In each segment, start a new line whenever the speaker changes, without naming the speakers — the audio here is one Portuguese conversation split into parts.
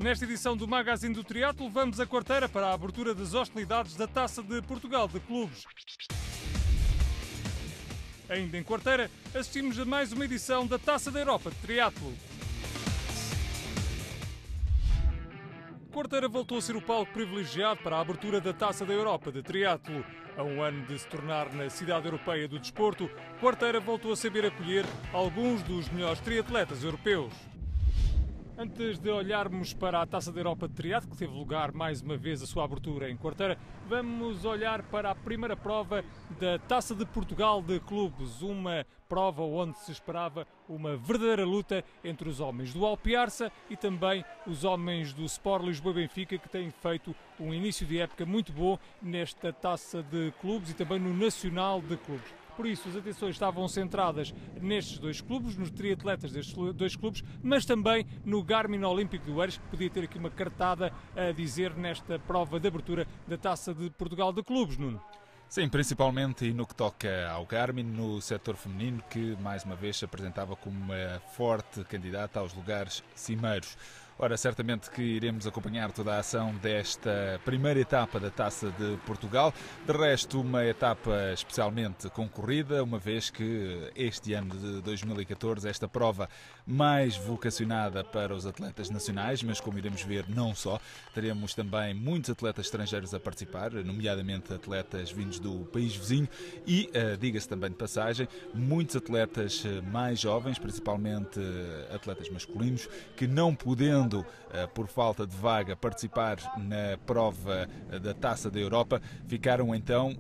Nesta edição do Magazine do Triatlo, vamos a Quarteira para a abertura das hostilidades da Taça de Portugal de Clubes. Ainda em Quarteira, assistimos a mais uma edição da Taça da Europa de Triatlo. Quarteira voltou a ser o palco privilegiado para a abertura da Taça da Europa de Triatlo. A um ano de se tornar na cidade europeia do desporto, Quarteira voltou a saber acolher alguns dos melhores triatletas europeus. Antes de olharmos para a Taça da Europa de Triatlo, que teve lugar mais uma vez a sua abertura em Quarteira, vamos olhar para a primeira prova da Taça de Portugal de Clubes, uma prova onde se esperava uma verdadeira luta entre os homens do Alpiarça e também os homens do Sport Lisboa e Benfica, que têm feito um início de época muito bom nesta Taça de Clubes e também no Nacional de Clubes. Por isso, as atenções estavam centradas nestes dois clubes, nos triatletas destes dois clubes, mas também no Garmin Olímpico de Oeiras, que podia ter aqui uma cartada a dizer nesta prova de abertura da Taça de Portugal de Clubes, Nuno.
Sim, principalmente no que toca ao Garmin, no setor feminino, que mais uma vez se apresentava como uma forte candidata aos lugares cimeiros. Ora, certamente que iremos acompanhar toda a ação desta primeira etapa da Taça de Portugal. De resto, uma etapa especialmente concorrida, uma vez que este ano de 2014, esta prova mais vocacionada para os atletas nacionais, mas como iremos ver, não só. Teremos também muitos atletas estrangeiros a participar, nomeadamente atletas vindos do país vizinho e, diga-se também de passagem, muitos atletas mais jovens, principalmente atletas masculinos, que não podendo por falta de vaga participar na prova da Taça da Europa, ficaram então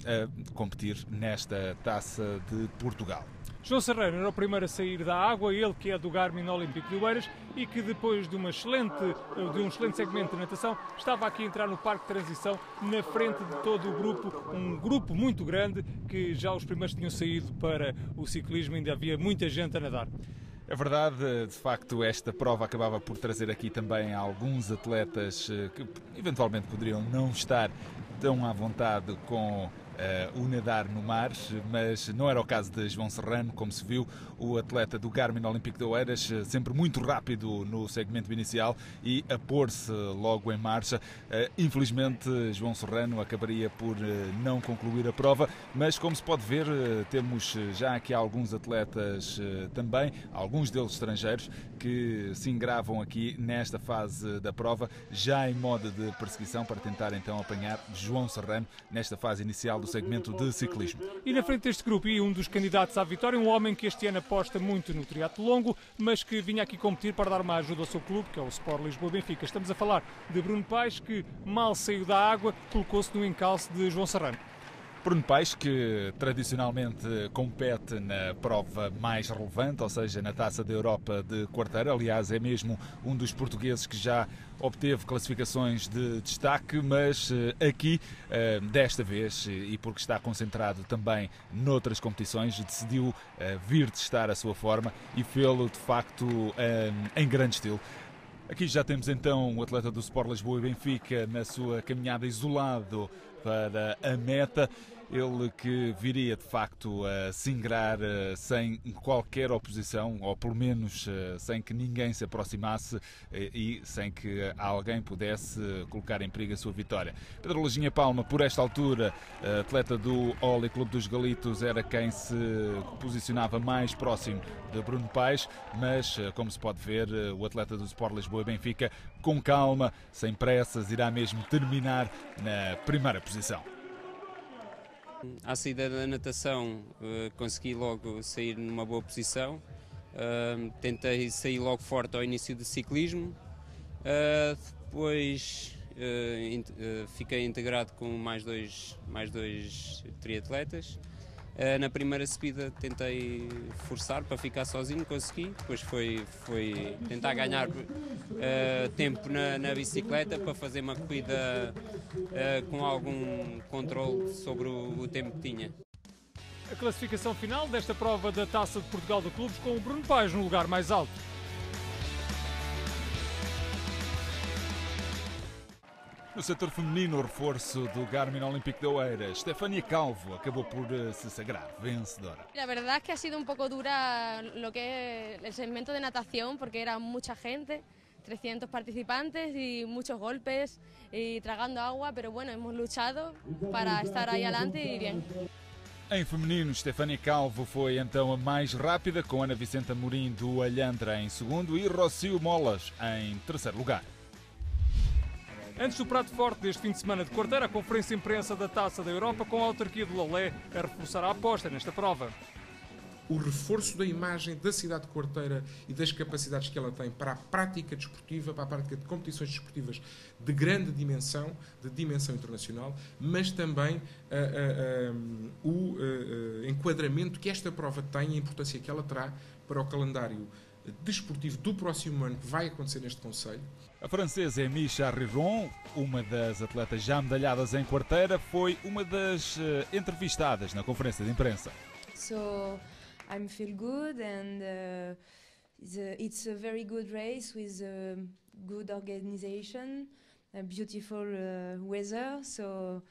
a competir nesta Taça de Portugal.
João Serrano era o primeiro a sair da água, ele que é do Garmin Olímpico de Oeiras e que depois de um excelente segmento de natação estava aqui a entrar no parque de transição na frente de todo o grupo, um grupo muito grande que já os primeiros tinham saído para o ciclismo, ainda havia muita gente a nadar.
É verdade, de facto esta prova acabava por trazer aqui também alguns atletas que eventualmente poderiam não estar tão à vontade com o nadar no mar, mas não era o caso de João Serrano, como se viu, o atleta do Garmin Olímpico de Oeiras, sempre muito rápido no segmento inicial e a pôr-se logo em marcha. Infelizmente, João Serrano acabaria por não concluir a prova, mas como se pode ver, temos já aqui alguns atletas também, alguns deles estrangeiros, que se engravam aqui nesta fase da prova, já em modo de perseguição, para tentar então apanhar João Serrano nesta fase inicial do segmento de ciclismo.
E na frente deste grupo, e um dos candidatos à vitória, um homem que este ano aposta muito no triatlo longo, mas que vinha aqui competir para dar uma ajuda ao seu clube, que é o Sport Lisboa e Benfica. Estamos a falar de Bruno Paes, que mal saiu da água, colocou-se no encalço de João Serrano.
Bruno Paes, que tradicionalmente compete na prova mais relevante, ou seja, na Taça da Europa de Quarteira. Aliás, é mesmo um dos portugueses que já obteve classificações de destaque, mas aqui, desta vez, e porque está concentrado também noutras competições, decidiu vir testar a sua forma e fê-lo, de facto, em grande estilo. Aqui já temos então o atleta do Sport Lisboa e Benfica na sua caminhada isolado para a meta. Ele que viria de facto a se ingrar sem qualquer oposição, ou pelo menos sem que ninguém se aproximasse e sem que alguém pudesse colocar em perigo a sua vitória. Pedro Lajinha Palma, por esta altura, atleta do Oli Clube dos Galitos, era quem se posicionava mais próximo de Bruno Paes, mas como se pode ver, o atleta do Sport Lisboa e Benfica, com calma, sem pressas, irá mesmo terminar na primeira posição.
À saída da natação consegui logo sair numa boa posição, tentei sair logo forte ao início do ciclismo, depois fiquei integrado com mais dois triatletas. Na primeira subida tentei forçar para ficar sozinho, consegui, depois foi tentar ganhar tempo na bicicleta para fazer uma corrida com algum controle sobre o tempo que tinha.
A classificação final desta prova da Taça de Portugal de Clubes, com o Bruno Paes no lugar mais alto.
No setor feminino, o reforço do Garmin Olímpico de Oeiras, Stefania Calvo, acabou por se sagrar vencedora.
La verdad es que ha sido un poco dura lo que es el segmento de natación, porque era mucha gente, 300 participantes y muchos golpes y tragando agua, pero bueno, hemos luchado para estar ahí adelante y bien.
Em feminino, Stefania Calvo foi então a mais rápida, com Ana Vicente Amorim do Alhandra em segundo e Rocio Molas em terceiro lugar.
Antes do prato forte deste fim de semana de quarteira, a conferência de imprensa da Taça da Europa com a autarquia de Lolé a reforçar a aposta nesta prova.
O reforço da imagem da cidade de Quarteira e das capacidades que ela tem para a prática desportiva, para a prática de competições desportivas de grande dimensão, de dimensão internacional, mas também o enquadramento que esta prova tem e a importância que ela terá para o calendário desportivo do próximo ano que vai acontecer neste concelho.
A francesa Émilie Charriron, uma das atletas já medalhadas em Quarteira, foi uma das entrevistadas na conferência de imprensa.
So I feel good and it's a very good race with good organization, beautiful weather. So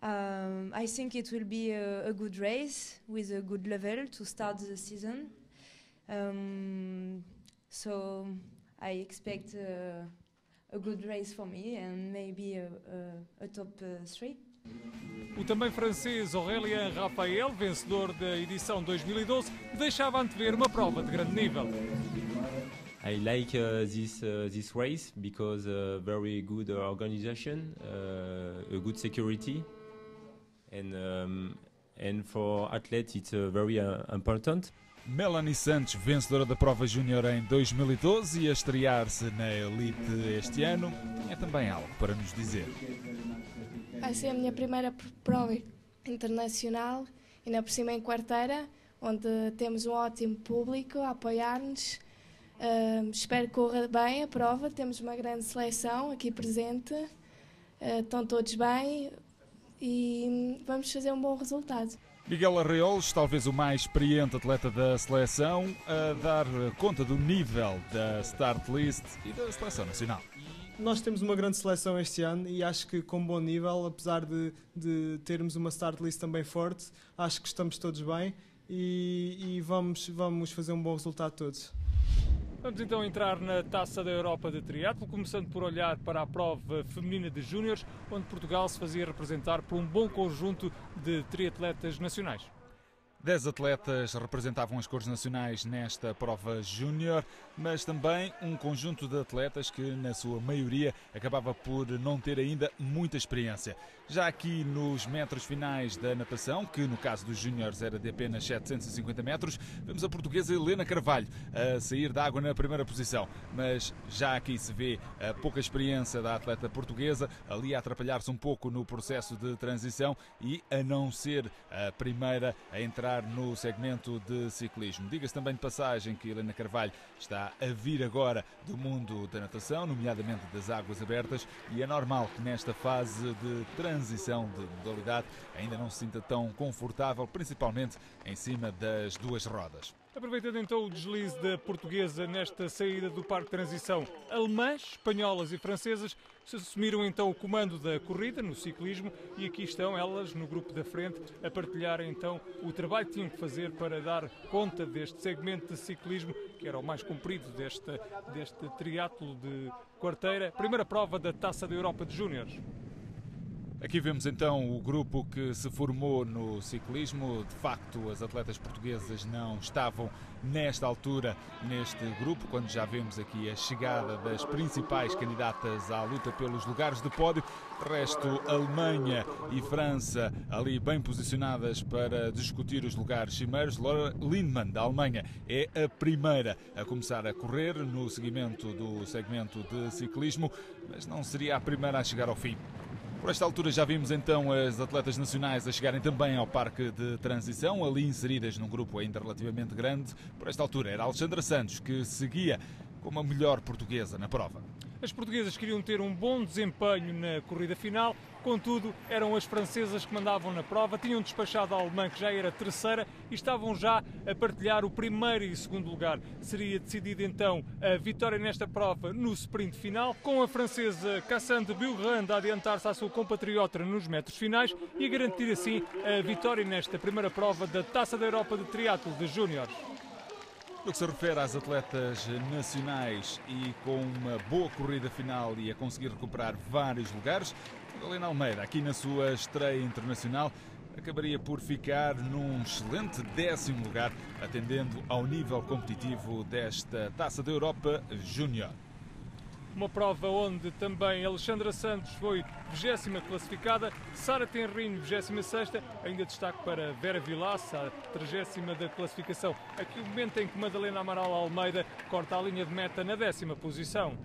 I think it will be a good race with a good level to start the season. So I expect a good race for me and maybe a top 3.
O também francês Aurélien Raphael, vencedor da edição 2012, deixava antever uma prova de grande nível.
I like this race because very good organization, a good security, and for athletes it's very important.
Melanie Santos, vencedora da prova júnior em 2012 e a estrear-se na elite este ano, tinha também algo para nos dizer.
Vai ser a minha primeira prova internacional, ainda por cima em Quarteira, onde temos um ótimo público a apoiar-nos. Espero que corra bem a prova, temos uma grande seleção aqui presente, estão todos bem e vamos fazer um bom resultado.
Miguel Arreolos, talvez o mais experiente atleta da seleção, a dar conta do nível da start list e da seleção nacional.
Nós temos uma grande seleção este ano e acho que com bom nível, apesar de termos uma start list também forte, acho que estamos todos bem e vamos fazer um bom resultado todos.
Vamos então entrar na Taça da Europa de Triatlo, começando por olhar para a prova feminina de júniores, onde Portugal se fazia representar por um bom conjunto de triatletas nacionais.
10 atletas representavam as cores nacionais nesta prova júnior, mas também um conjunto de atletas que, na sua maioria, acabava por não ter ainda muita experiência. Já aqui nos metros finais da natação, que no caso dos júniores era de apenas 750 metros, vemos a portuguesa Helena Carvalho a sair da água na primeira posição. Mas já aqui se vê a pouca experiência da atleta portuguesa, ali a atrapalhar-se um pouco no processo de transição e a não ser a primeira a entrar no segmento de ciclismo. Diga-se também de passagem que Helena Carvalho está a vir agora do mundo da natação, nomeadamente das águas abertas, e é normal que nesta fase de transição de modalidade ainda não se sinta tão confortável, principalmente em cima das duas rodas.
Aproveitando então o deslize da portuguesa nesta saída do parque de transição, alemãs, espanholas e francesas se assumiram então o comando da corrida no ciclismo e aqui estão elas no grupo da frente a partilhar então o trabalho que tinham que fazer para dar conta deste segmento de ciclismo que era o mais comprido deste triatlo de Quarteira, primeira prova da Taça da Europa de Júniores.
Aqui vemos então o grupo que se formou no ciclismo. De facto, as atletas portuguesas não estavam nesta altura neste grupo, quando já vemos aqui a chegada das principais candidatas à luta pelos lugares de pódio. De resto, Alemanha e França ali bem posicionadas para discutir os lugares cimeiros. Laura Lindman, da Alemanha, é a primeira a começar a correr no seguimento do segmento de ciclismo, mas não seria a primeira a chegar ao fim. Por esta altura já vimos então as atletas nacionais a chegarem também ao parque de transição, ali inseridas num grupo ainda relativamente grande. Por esta altura era a Alexandra Santos que seguia como a melhor portuguesa na prova.
As portuguesas queriam ter um bom desempenho na corrida final, contudo eram as francesas que mandavam na prova, tinham despachado a alemã que já era terceira e estavam já a partilhar o primeiro e segundo lugar. Seria decidida então a vitória nesta prova no sprint final, com a francesa Cassandre Bulrand a adiantar-se à sua compatriota nos metros finais e a garantir assim a vitória nesta primeira prova da Taça da Europa de Triatlo de Júniores.
No que se refere às atletas nacionais e com uma boa corrida final e a conseguir recuperar vários lugares, Madalena Almeida, aqui na sua estreia internacional, acabaria por ficar num excelente 10º lugar, atendendo ao nível competitivo desta Taça da Europa Júnior.
Uma prova onde também Alexandra Santos foi 20ª classificada, Sara Tenrinho 26ª, ainda destaque para Vera Vilaça, a 30ª da classificação. Aqui o momento em que Madalena Amaral Almeida corta a linha de meta na 10ª posição.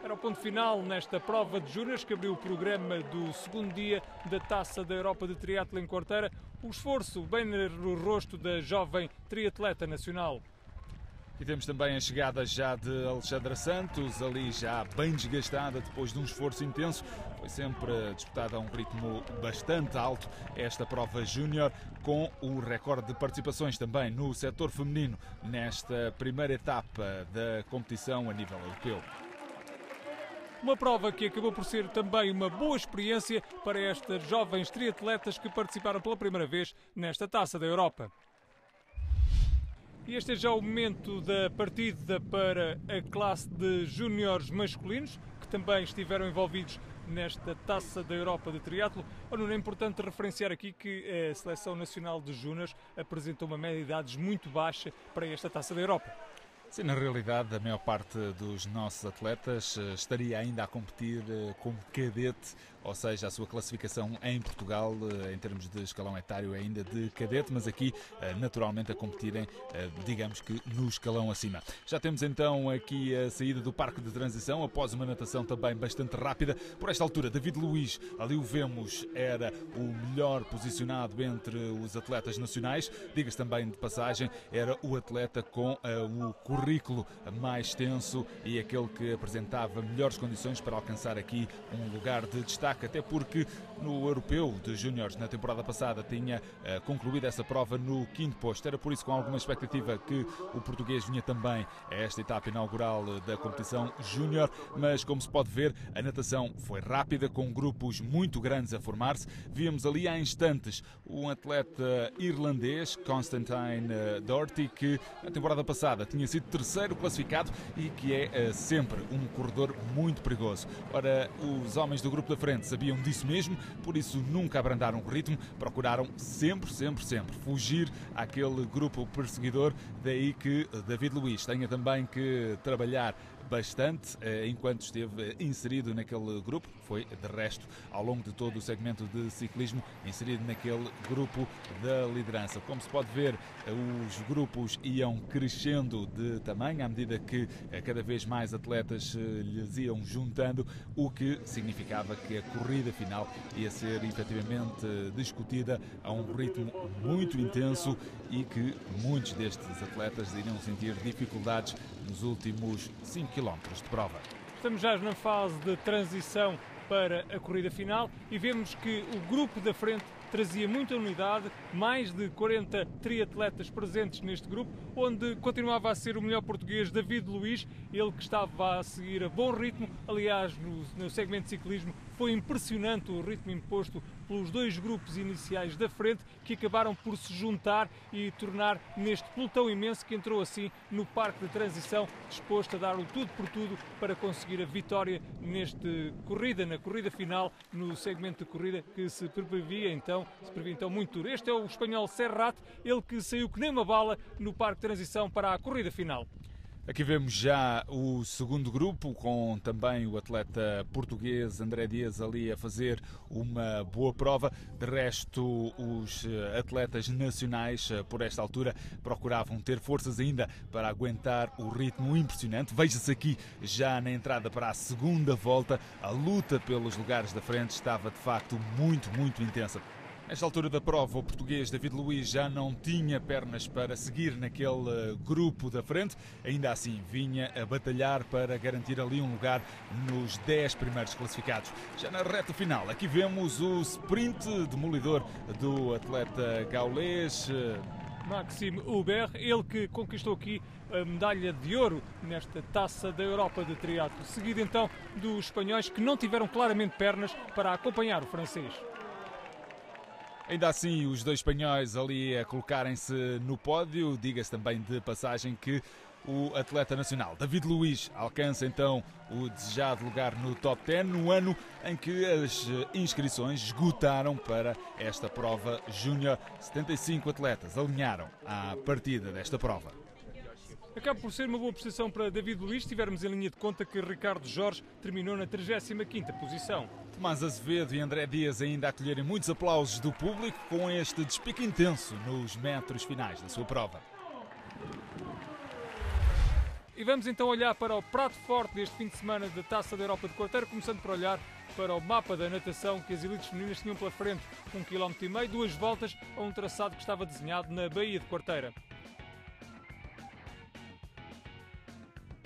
Era o ponto final nesta prova de júniores que abriu o programa do segundo dia da Taça da Europa de Triatlo em Quarteira. O esforço bem no rosto da jovem triatleta nacional.
E temos também a chegada já de Alexandra Santos, ali já bem desgastada depois de um esforço intenso. Foi sempre disputada a um ritmo bastante alto esta prova júnior, com o recorde de participações também no setor feminino nesta primeira etapa da competição a nível europeu.
Uma prova que acabou por ser também uma boa experiência para estas jovens triatletas que participaram pela primeira vez nesta Taça da Europa. E este é já o momento da partida para a classe de júniores masculinos, que também estiveram envolvidos nesta Taça da Europa de Triatlo. É importante referenciar aqui que a Seleção Nacional de Júniores apresentou uma média de idades muito baixa para esta Taça da Europa.
Sim, na realidade, a maior parte dos nossos atletas estaria ainda a competir como cadete, ou seja, a sua classificação em Portugal, em termos de escalão etário, é ainda de cadete, mas aqui, naturalmente, a competirem, digamos que, no escalão acima. Já temos então aqui a saída do parque de transição, após uma natação também bastante rápida. Por esta altura, David Luiz, ali o vemos, era o melhor posicionado entre os atletas nacionais. Diga-se também de passagem, era o atleta com o currículo mais extenso e aquele que apresentava melhores condições para alcançar aqui um lugar de destaque, até porque no Europeu de Júniores na temporada passada tinha concluído essa prova no 5º posto. Era por isso com alguma expectativa que o português vinha também a esta etapa inaugural da competição Júnior, mas como se pode ver, a natação foi rápida, com grupos muito grandes a formar-se. Víamos ali há instantes um atleta irlandês, Constantine Doherty, que na temporada passada tinha sido 3º classificado e que é sempre um corredor muito perigoso. Ora, os homens do grupo da frente sabiam disso mesmo, por isso nunca abrandaram o ritmo, procuraram sempre fugir àquele grupo perseguidor, daí que David Luiz tenha também que trabalhar bastante enquanto esteve inserido naquele grupo. Foi, de resto, ao longo de todo o segmento de ciclismo, inserido naquele grupo da liderança. Como se pode ver, os grupos iam crescendo de tamanho à medida que cada vez mais atletas lhes iam juntando, o que significava que a corrida final ia ser efetivamente discutida a um ritmo muito intenso e que muitos destes atletas iriam sentir dificuldades nos últimos 5 km de prova.
Estamos já na fase de transição para a corrida final e vemos que o grupo da frente trazia muita unidade, mais de 40 triatletas presentes neste grupo, onde continuava a ser o melhor português David Luiz, ele que estava a seguir a bom ritmo. Aliás, no segmento de ciclismo foi impressionante o ritmo imposto pelos dois grupos iniciais da frente, que acabaram por se juntar e tornar neste pelotão imenso que entrou assim no parque de transição, disposto a dar o tudo por tudo para conseguir a vitória na corrida final, no segmento de corrida que se previa então muito duro. Este é o espanhol Serrat, ele que saiu que nem uma bala no parque de transição para a corrida final.
Aqui vemos já o segundo grupo, com também o atleta português André Dias ali a fazer uma boa prova. De resto, os atletas nacionais, por esta altura, procuravam ter forças ainda para aguentar o ritmo impressionante. Veja-se aqui, já na entrada para a segunda volta, a luta pelos lugares da frente estava de facto muito intensa. Nesta altura da prova, o português David Luiz já não tinha pernas para seguir naquele grupo da frente. Ainda assim, vinha a batalhar para garantir ali um lugar nos 10 primeiros classificados. Já na reta final, aqui vemos o sprint demolidor do atleta gaulês
Maxime Hubert, ele que conquistou aqui a medalha de ouro nesta Taça da Europa de Triatlo, seguido então dos espanhóis que não tiveram claramente pernas para acompanhar o francês.
Ainda assim, os dois espanhóis ali a colocarem-se no pódio. Diga-se também de passagem que o atleta nacional David Luiz alcança então o desejado lugar no top 10 no ano em que as inscrições esgotaram para esta prova júnior. 75 atletas alinharam à partida desta prova.
Acaba por ser uma boa prestação para David Luiz, se tivermos em linha de conta que Ricardo Jorge terminou na 35ª posição.
Tomás Azevedo e André Dias ainda a colherem muitos aplausos do público com este despique intenso nos metros finais da sua prova.
E vamos então olhar para o prato forte deste fim de semana da Taça da Europa de Quarteira, começando por olhar para o mapa da natação que as elites femininas tinham pela frente. 1,5 km, 2 voltas a um traçado que estava desenhado na Baía de Quarteira.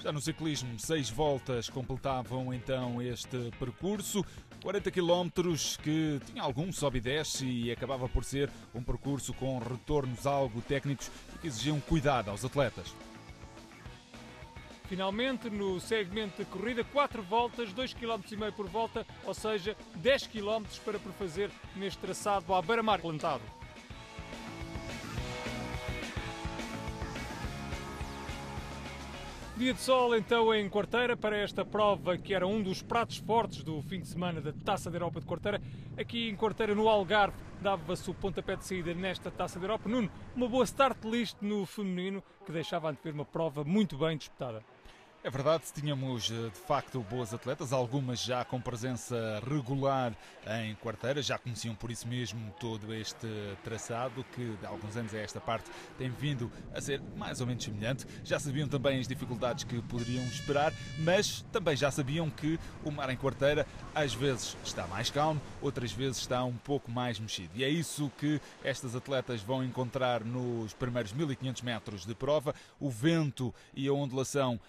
Já no ciclismo, 6 voltas completavam então este percurso. 40 km que tinha algum sobe e desce e acabava por ser um percurso com retornos algo técnicos e que exigiam cuidado aos atletas.
Finalmente, no segmento de corrida, 4 voltas, 2,5 km por volta, ou seja, 10 km para perfazer neste traçado à beira-mar plantado. Dia de sol então em Quarteira para esta prova que era um dos pratos fortes do fim de semana da Taça da Europa de Quarteira. Aqui em Quarteira, no Algarve, dava-se o pontapé de saída nesta Taça da Europa. Nuno, uma boa start list no feminino que deixava antever uma prova muito bem disputada.
É verdade, tínhamos de facto boas atletas, algumas já com presença regular em Quarteira, já conheciam por isso mesmo todo este traçado que de alguns anos a esta parte tem vindo a ser mais ou menos semelhante. Já sabiam também as dificuldades que poderiam esperar, mas também já sabiam que o mar em Quarteira às vezes está mais calmo, outras vezes está um pouco mais mexido. E é isso que estas atletas vão encontrar nos primeiros 1500 metros de prova. O vento e a ondulação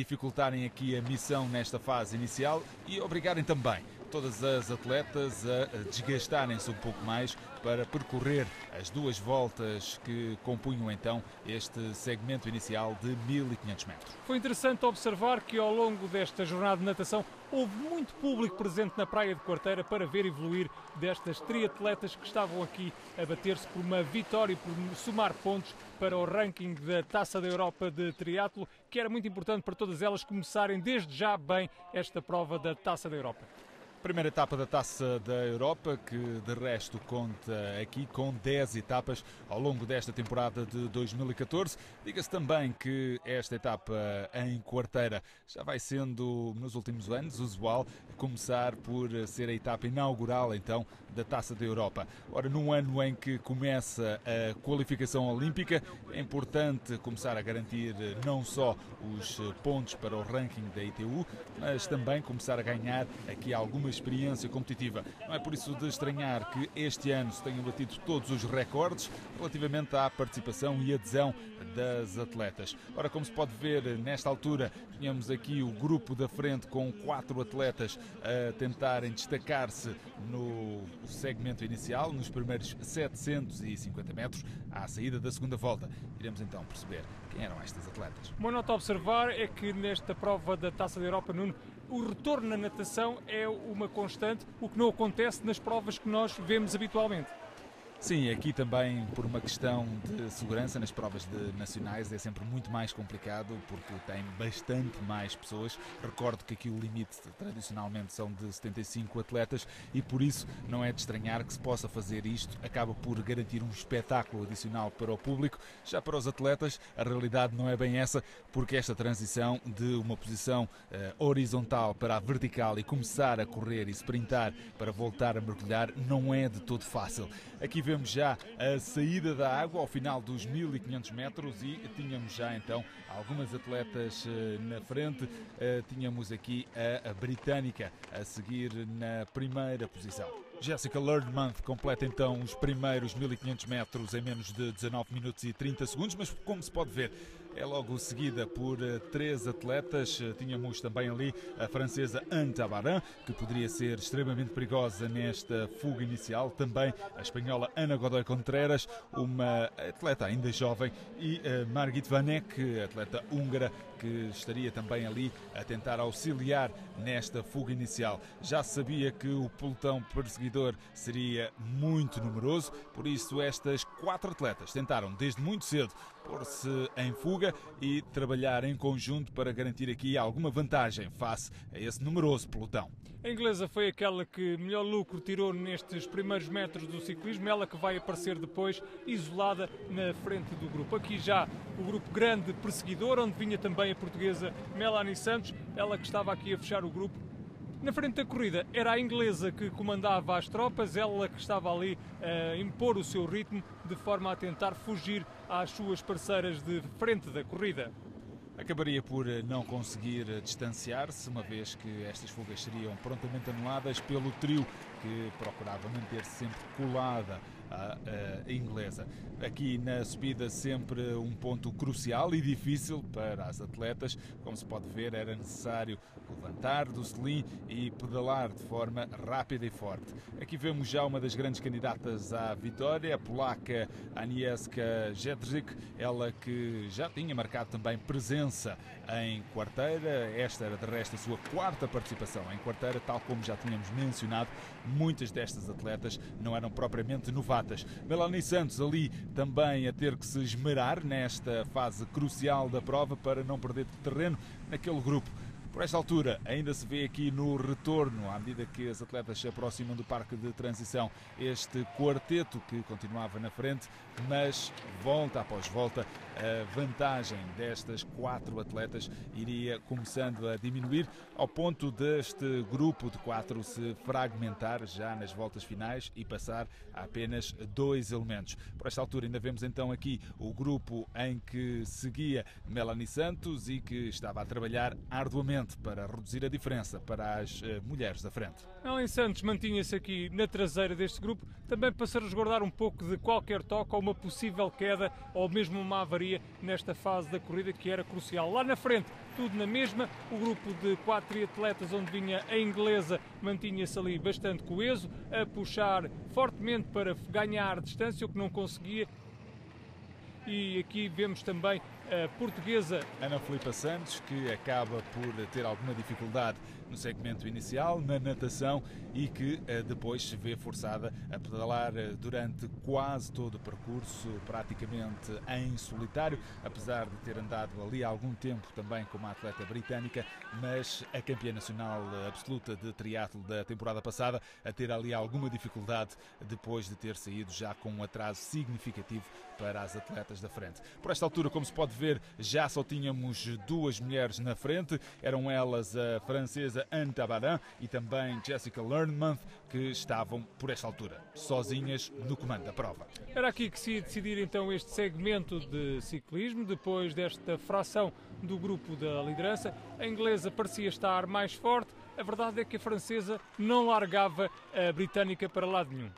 dificultarem aqui a missão nesta fase inicial e obrigarem também todas as atletas a desgastarem-se um pouco mais para percorrer as 2 voltas que compunham então este segmento inicial de 1500 metros.
Foi interessante observar que ao longo desta jornada de natação houve muito público presente na praia de Quarteira para ver evoluir destas triatletas que estavam aqui a bater-se por uma vitória e por somar pontos para o ranking da Taça da Europa de Triatlo, que era muito importante para todas elas começarem desde já bem esta prova da Taça da Europa.
Primeira etapa da Taça da Europa, que de resto conta aqui com 10 etapas ao longo desta temporada de 2014. Diga-se também que esta etapa em Quarteira já vai sendo, nos últimos anos, usual começar por ser a etapa inaugural, então, da Taça da Europa. Ora, num ano em que começa a qualificação olímpica, é importante começar a garantir não só os pontos para o ranking da ITU, mas também começar a ganhar aqui alguma experiência competitiva. Não é por isso de estranhar que este ano se tenham batido todos os recordes relativamente à participação e adesão das atletas. Ora, como se pode ver, nesta altura tínhamos aqui o grupo da frente com 4 atletas a tentarem destacar-se no segmento inicial, nos primeiros 750 metros, à saída da segunda volta. Iremos então perceber quem eram estas atletas.
Uma nota a observar é que nesta prova da Taça da Europa, Nuno, o retorno na natação é uma constante, o que não acontece nas provas que nós vemos habitualmente.
Sim, aqui também por uma questão de segurança nas provas nacionais é sempre muito mais complicado porque tem bastante mais pessoas. Recordo que aqui o limite tradicionalmente são de 75 atletas e por isso não é de estranhar que se possa fazer isto. Acaba por garantir um espetáculo adicional para o público. Já para os atletas a realidade não é bem essa, porque esta transição de uma posição horizontal para a vertical e começar a correr e sprintar para voltar a mergulhar não é de todo fácil. Aqui vemos já a saída da água ao final dos 1500 metros e tínhamos já então algumas atletas na frente. Tínhamos aqui a britânica a seguir na primeira posição. Jessica Learmonth completa então os primeiros 1500 metros em menos de 19 minutos e 30 segundos, mas como se pode ver, é logo seguida por 3 atletas. Tínhamos também ali a francesa Anne Tabarin, que poderia ser extremamente perigosa nesta fuga inicial. Também a espanhola Ana Godoy Contreras, uma atleta ainda jovem, e Margit Vanek, atleta húngara, que estaria também ali a tentar auxiliar nesta fuga inicial. Já sabia que o pelotão perseguidor seria muito numeroso, por isso estas 4 atletas tentaram desde muito cedo pôr-se em fuga e trabalhar em conjunto para garantir aqui alguma vantagem face a esse numeroso pelotão.
A inglesa foi aquela que melhor lucro tirou nestes primeiros metros do ciclismo, ela que vai aparecer depois isolada na frente do grupo. Aqui já o grupo grande perseguidor, onde vinha também a portuguesa Melanie Santos, ela que estava aqui a fechar o grupo. Na frente da corrida era a inglesa que comandava as tropas, ela que estava ali a impor o seu ritmo de forma a tentar fugir às suas parceiras de frente da corrida.
Acabaria por não conseguir distanciar-se, uma vez que estas fugas seriam prontamente anuladas pelo trio, que procurava manter-se sempre colada à inglesa. Aqui na subida sempre um ponto crucial e difícil para as atletas. Como se pode ver, era necessário levantar do selim e pedalar de forma rápida e forte. Aqui vemos já uma das grandes candidatas à vitória, a polaca Agnieszka Jedrzejczyk, ela que já tinha marcado também presença em quarteira. Esta era de resto a sua 4ª participação em quarteira, tal como já tínhamos mencionado. Muitas destas atletas não eram propriamente novatas. Melanie Santos ali também a ter que se esmerar nesta fase crucial da prova para não perder terreno naquele grupo. Por esta altura, ainda se vê aqui no retorno, à medida que as atletas se aproximam do parque de transição, este quarteto que continuava na frente, mas volta após volta, a vantagem destas 4 atletas iria começando a diminuir, ao ponto deste grupo de 4 se fragmentar já nas voltas finais e passar a apenas 2 elementos. Por esta altura ainda vemos então aqui o grupo em que seguia Melanie Santos e que estava a trabalhar arduamente para reduzir a diferença para as mulheres da frente.
Melanie Santos mantinha-se aqui na traseira deste grupo, também para se resguardar um pouco de qualquer toque ou uma possível queda ou mesmo uma avaria nesta fase da corrida que era crucial. Lá na frente, tudo na mesma, o grupo de 4 triatletas onde vinha a inglesa mantinha-se ali bastante coeso, a puxar fortemente para ganhar distância, o que não conseguia. E aqui vemos também a portuguesa
Ana Filipa Santos, que acaba por ter alguma dificuldade no segmento inicial, na natação, e que depois se vê forçada a pedalar durante quase todo o percurso, praticamente em solitário, apesar de ter andado ali há algum tempo também como atleta britânica, mas a campeã nacional absoluta de triatlo da temporada passada a ter ali alguma dificuldade depois de ter saído já com um atraso significativo para as atletas da frente. Por esta altura, como se pode ver, já só tínhamos 2 mulheres na frente, eram elas a francesa Anne Tabarin e também Jessica Learnmonth, que estavam, por esta altura, sozinhas no comando da prova.
Era aqui que se ia decidir então este segmento de ciclismo, depois desta fração do grupo da liderança. A inglesa parecia estar mais forte, a verdade é que a francesa não largava a britânica para lado nenhum.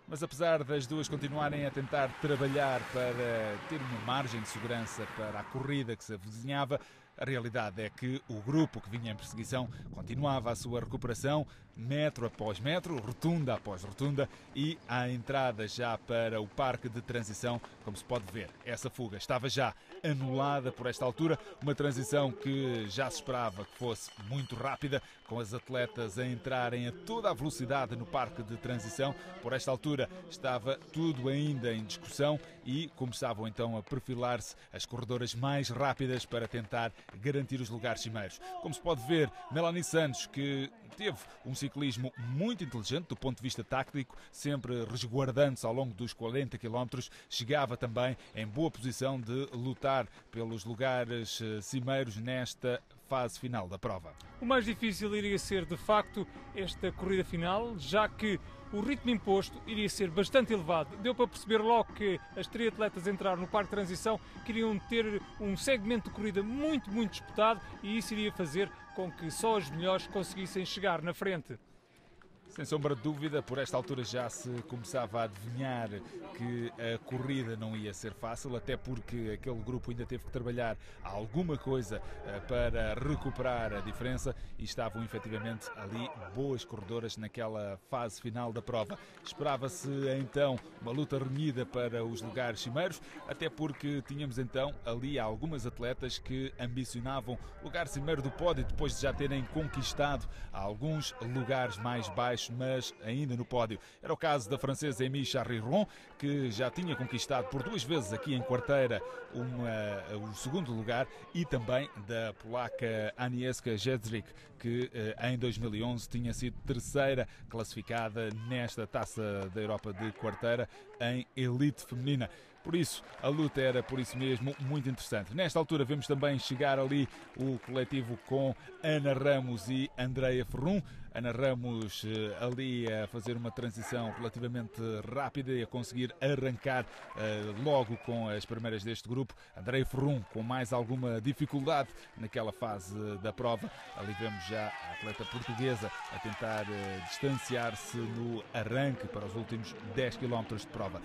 Mas apesar das duas continuarem a tentar trabalhar para ter uma margem de segurança para a corrida que se avizinhava, a realidade é que o grupo que vinha em perseguição continuava a sua recuperação, metro após metro, rotunda após rotunda, e à entrada já para o parque de transição, como se pode ver, essa fuga estava já anulada por esta altura, uma transição que já se esperava que fosse muito rápida, com as atletas a entrarem a toda a velocidade no parque de transição. Por esta altura estava tudo ainda em discussão e começavam então a perfilar-se as corredoras mais rápidas para tentar garantir os lugares cimeiros. Como se pode ver, Melanie Santos, que teve um ciclismo muito inteligente do ponto de vista tático, sempre resguardando-se ao longo dos 40 km, chegava também em boa posição de lutar pelos lugares cimeiros nesta fase final da prova.
O mais difícil iria ser, de facto, esta corrida final, já que o ritmo imposto iria ser bastante elevado. Deu para perceber logo que as triatletas entraram no parque de transição, queriam ter um segmento de corrida muito disputado, e isso iria fazer com que só as melhores conseguissem chegar na frente.
Sem sombra de dúvida, por esta altura já se começava a adivinhar que a corrida não ia ser fácil, até porque aquele grupo ainda teve que trabalhar alguma coisa para recuperar a diferença e estavam efetivamente ali boas corredoras naquela fase final da prova. Esperava-se então uma luta renhida para os lugares cimeiros, até porque tínhamos então ali algumas atletas que ambicionavam lugar cimeiro do pódio depois de já terem conquistado alguns lugares mais baixos, mas ainda no pódio. Era o caso da francesa Émilie Charriron, que já tinha conquistado por 2 vezes aqui em Quarteira o segundo lugar, e também da polaca Agnieszka Jędrzejczyk, que em 2011 tinha sido terceira classificada nesta Taça da Europa de Quarteira em elite feminina. Por isso, a luta era, por isso mesmo, muito interessante. Nesta altura vemos também chegar ali o coletivo com Ana Ramos e Andreia Ferrum. Ana Ramos ali a fazer uma transição relativamente rápida e a conseguir arrancar logo com as primeiras deste grupo. Andreia Ferrum com mais alguma dificuldade naquela fase da prova. Ali vemos já a atleta portuguesa a tentar distanciar-se no arranque para os últimos 10 km de prova.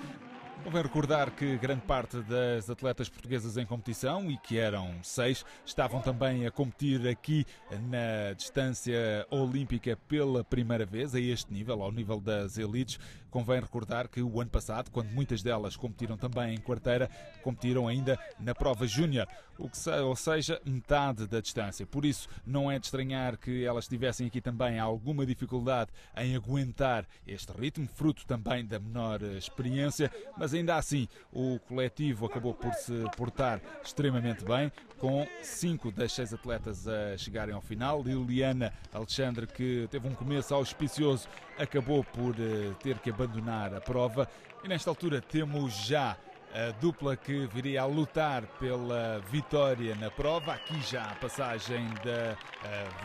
Convém recordar que grande parte das atletas portuguesas em competição, e que eram 6, estavam também a competir aqui na distância olímpica pela primeira vez, a este nível, ao nível das elites. Convém recordar que o ano passado, quando muitas delas competiram também em Quarteira, competiram ainda na prova júnior, ou seja, metade da distância. Por isso, não é de estranhar que elas tivessem aqui também alguma dificuldade em aguentar este ritmo, fruto também da menor experiência, mas ainda assim o coletivo acabou por se portar extremamente bem, com 5 das 6 atletas a chegarem ao final. Liliana Alexandre, que teve um começo auspicioso, acabou por ter que abandonar a prova, e nesta altura temos já a dupla que viria a lutar pela vitória na prova. Aqui já a passagem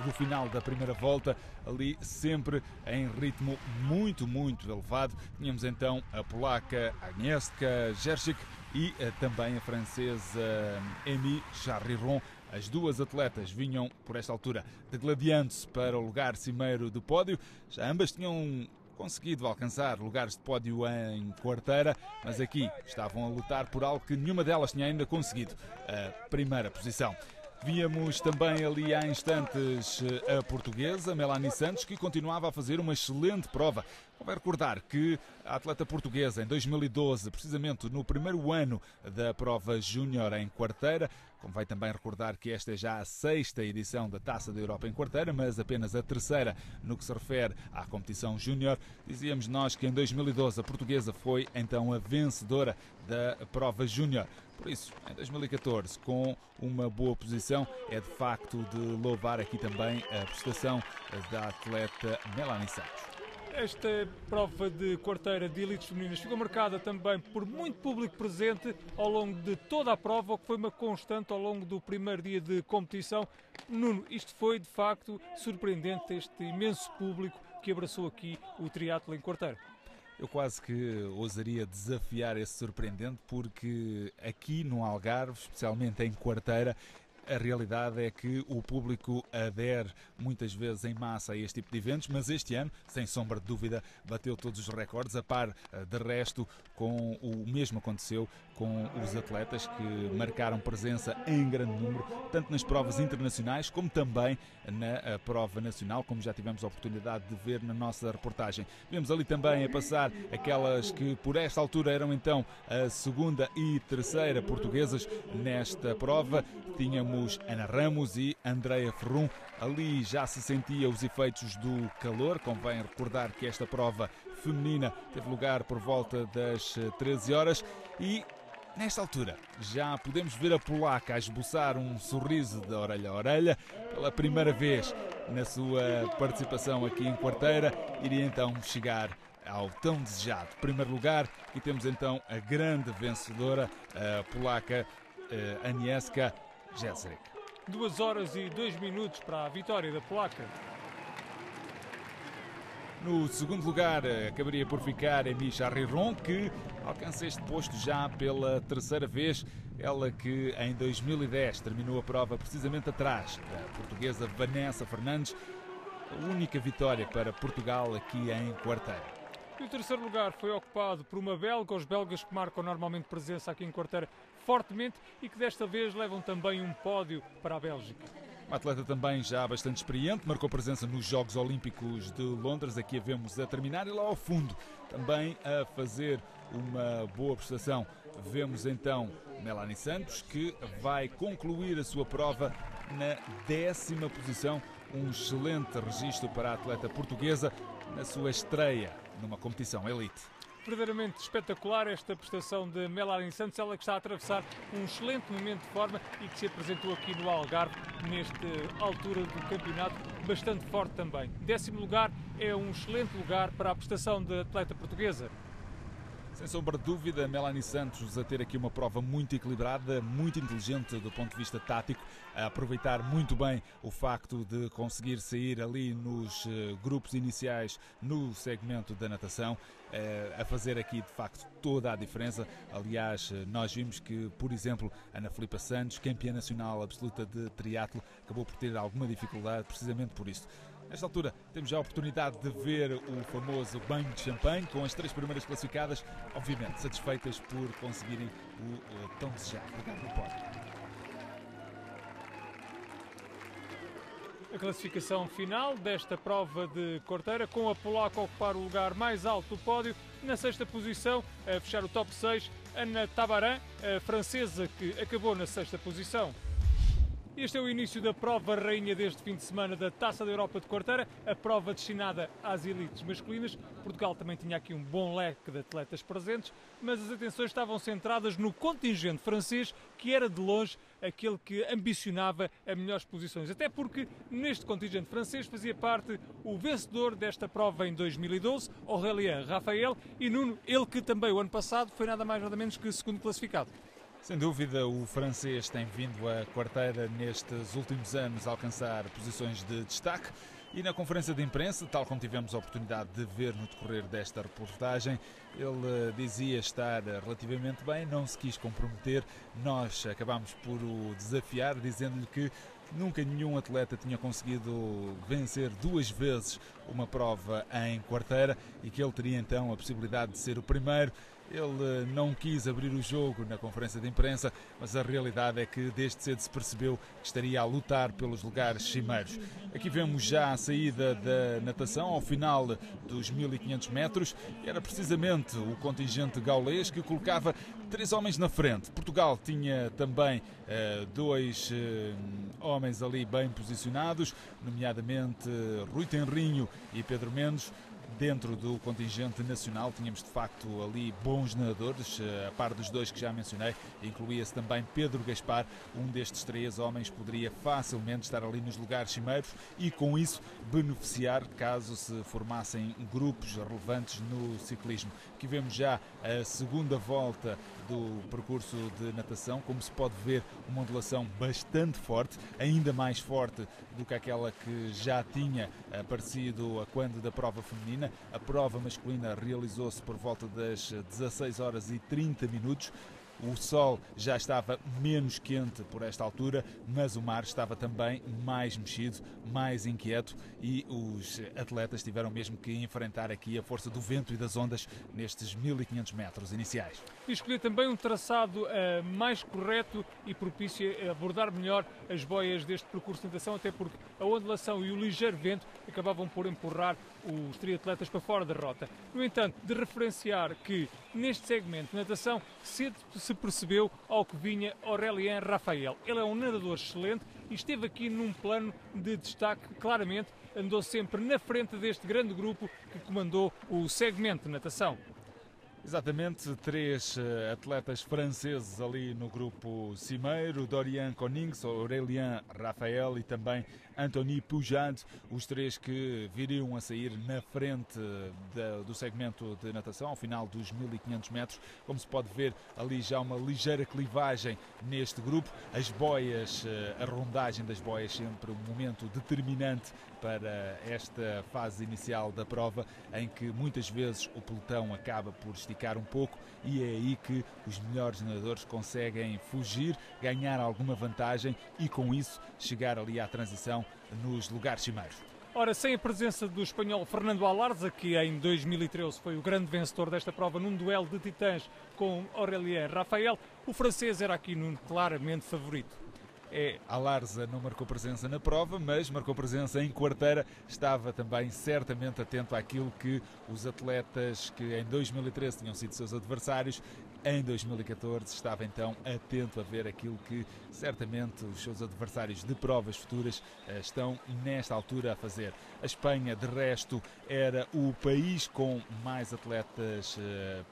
do final da primeira volta, ali sempre em ritmo muito elevado. Tínhamos então a polaca Agnieszka Jędrzejczyk e também a francesa Émilie Charriron. As duas atletas vinham, por esta altura, degladiando-se para o lugar cimeiro do pódio. Já ambas tinham conseguido alcançar lugares de pódio em Quarteira, mas aqui estavam a lutar por algo que nenhuma delas tinha ainda conseguido, a primeira posição. Víamos também ali há instantes a portuguesa Melanie Santos, que continuava a fazer uma excelente prova. Convém recordar que a atleta portuguesa em 2012, precisamente no primeiro ano da prova júnior em Quarteira, convém também recordar que esta é já a 6ª edição da Taça da Europa em Quarteira, mas apenas a 3ª no que se refere à competição júnior. Dizíamos nós que em 2012 a portuguesa foi então a vencedora da prova júnior. Por isso, em 2014, com uma boa posição, é de facto de louvar aqui também a prestação da atleta Melanie Santos.
Esta prova de Quarteira de elites femininas ficou marcada também por muito público presente ao longo de toda a prova, o que foi uma constante ao longo do primeiro dia de competição. Nuno, isto foi de facto surpreendente, este imenso público que abraçou aqui o triatlo em Quarteira.
Eu quase que ousaria desafiar esse surpreendente, porque aqui no Algarve, especialmente em Quarteira, a realidade é que o público adere muitas vezes em massa a este tipo de eventos, mas este ano, sem sombra de dúvida, bateu todos os recordes. A par de resto, com o mesmo aconteceu com os atletas que marcaram presença em grande número, tanto nas provas internacionais como também na prova nacional, como já tivemos a oportunidade de ver na nossa reportagem. Vemos ali também a passar aquelas que por esta altura eram então a 2ª e 3ª portuguesas nesta prova. Tínhamos Ana Ramos e Andreia Ferrum. Ali já se sentia os efeitos do calor. Convém recordar que esta prova feminina teve lugar por volta das 13 horas e nesta altura já podemos ver a polaca a esboçar um sorriso de orelha a orelha. Pela primeira vez na sua participação aqui em Quarteira, iria então chegar ao tão desejado primeiro lugar, e temos então a grande vencedora, a polaca Agnieszka Jędrzejczyk.
2 horas e 2 minutos para a vitória da polaca.
No segundo lugar acabaria por ficar Émilie Charriron, que alcança este posto já pela 3ª vez. Ela que em 2010 terminou a prova precisamente atrás da portuguesa Vanessa Fernandes. a única vitória para Portugal aqui em Quarteira.
E o terceiro lugar foi ocupado por uma belga, os belgas que marcam normalmente presença aqui em Quarteira fortemente e que desta vez levam também um pódio para a Bélgica.
Uma atleta também já bastante experiente, marcou presença nos Jogos Olímpicos de Londres, aqui a vemos a terminar, e lá ao fundo também a fazer uma boa prestação. Vemos então Melanie Santos, que vai concluir a sua prova na 10ª posição, um excelente registro para a atleta portuguesa na sua estreia numa competição elite.
Verdadeiramente espetacular esta prestação de Melanie Santos, ela que está a atravessar um excelente momento de forma e que se apresentou aqui no Algarve, nesta altura do campeonato, bastante forte também. 10º lugar é um excelente lugar para a prestação da atleta portuguesa.
Sem sombra de dúvida, Melanie Santos a ter aqui uma prova muito equilibrada, muito inteligente do ponto de vista tático, a aproveitar muito bem o facto de conseguir sair ali nos grupos iniciais no segmento da natação, a fazer aqui de facto toda a diferença. Aliás, nós vimos que, por exemplo, Ana Filipa Santos, campeã nacional absoluta de triatlo, acabou por ter alguma dificuldade precisamente por isso. Nesta altura temos já a oportunidade de ver o famoso banho de champanhe com as 3 primeiras classificadas, obviamente satisfeitas por conseguirem o tão desejado lugar no pódio.
A classificação final desta prova de Quarteira, com a polaca a ocupar o lugar mais alto do pódio. Na 6ª posição, a fechar o top 6, Ana Tabaran, a francesa, que acabou na 6ª posição. Este é o início da prova rainha deste fim de semana da Taça da Europa de Quarteira, a prova destinada às elites masculinas. Portugal também tinha aqui um bom leque de atletas presentes, mas as atenções estavam centradas no contingente francês, que era de longe aquele que ambicionava a melhores posições. Até porque neste contingente francês fazia parte o vencedor desta prova em 2012, Aurélien Raphael, e Nuno, ele que também o ano passado foi nada mais nada menos que segundo classificado.
Sem dúvida, o francês tem vindo a Quarteira nestes últimos anos a alcançar posições de destaque e na conferência de imprensa, tal como tivemos a oportunidade de ver no decorrer desta reportagem, ele dizia estar relativamente bem, não se quis comprometer. Nós acabámos por o desafiar, dizendo-lhe que nunca nenhum atleta tinha conseguido vencer 2 vezes uma prova em Quarteira e que ele teria então a possibilidade de ser o primeiro. Ele não quis abrir o jogo na conferência de imprensa, mas a realidade é que desde cedo se percebeu que estaria a lutar pelos lugares cimeiros. Aqui vemos já a saída da natação ao final dos 1500 metros. Era precisamente o contingente gaulês que colocava 3 homens na frente. Portugal tinha também 2 homens ali bem posicionados, nomeadamente Rui Tenrinho e Pedro Mendes. Dentro do contingente nacional tínhamos de facto ali bons nadadores, a par dos 2 que já mencionei, incluía-se também Pedro Gaspar. Um destes 3 homens poderia facilmente estar ali nos lugares cimeiros e com isso beneficiar caso se formassem grupos relevantes no ciclismo. Aqui vemos já a segunda volta do percurso de natação, como se pode ver, uma ondulação bastante forte, ainda mais forte do que aquela que já tinha aparecido a quando da prova feminina. A prova masculina realizou-se por volta das 16h30. O sol já estava menos quente por esta altura, mas o mar estava também mais mexido, mais inquieto e os atletas tiveram mesmo que enfrentar aqui a força do vento e das ondas nestes 1500 metros iniciais.
E escolher também um traçado mais correto e propício a abordar melhor as boias deste percurso de natação, até porque a ondulação e o ligeiro vento acabavam por empurrar os triatletas para fora da rota. No entanto, de referenciar que neste segmento de natação cedo se percebeu ao que vinha Aurélien Raphael. Ele é um nadador excelente e esteve aqui num plano de destaque, claramente andou sempre na frente deste grande grupo que comandou o segmento de natação.
Exatamente, 3 atletas franceses ali no grupo cimeiro, Dorian Conings, Aurélien Raphael e também Anthony Poujade, os 3 que viriam a sair na frente do segmento de natação ao final dos 1500 metros. Como se pode ver, ali já uma ligeira clivagem neste grupo. As boias, a rondagem das boias sempre um momento determinante para esta fase inicial da prova, em que muitas vezes o pelotão acaba por esticar um pouco e é aí que os melhores nadadores conseguem fugir, ganhar alguma vantagem e com isso chegar ali à transição nos lugares cimeiros.
Ora, sem a presença do espanhol Fernando Alarza, que em 2013 foi o grande vencedor desta prova num duelo de titãs com Aurélien Rafael, o francês era aqui claramente favorito.
Alarza não marcou presença na prova, mas marcou presença em Quarteira. Estava também certamente atento àquilo que os atletas que em 2013 tinham sido seus adversários, em 2014 estava então atento a ver aquilo que certamente os seus adversários de provas futuras estão nesta altura a fazer. A Espanha, de resto, era o país com mais atletas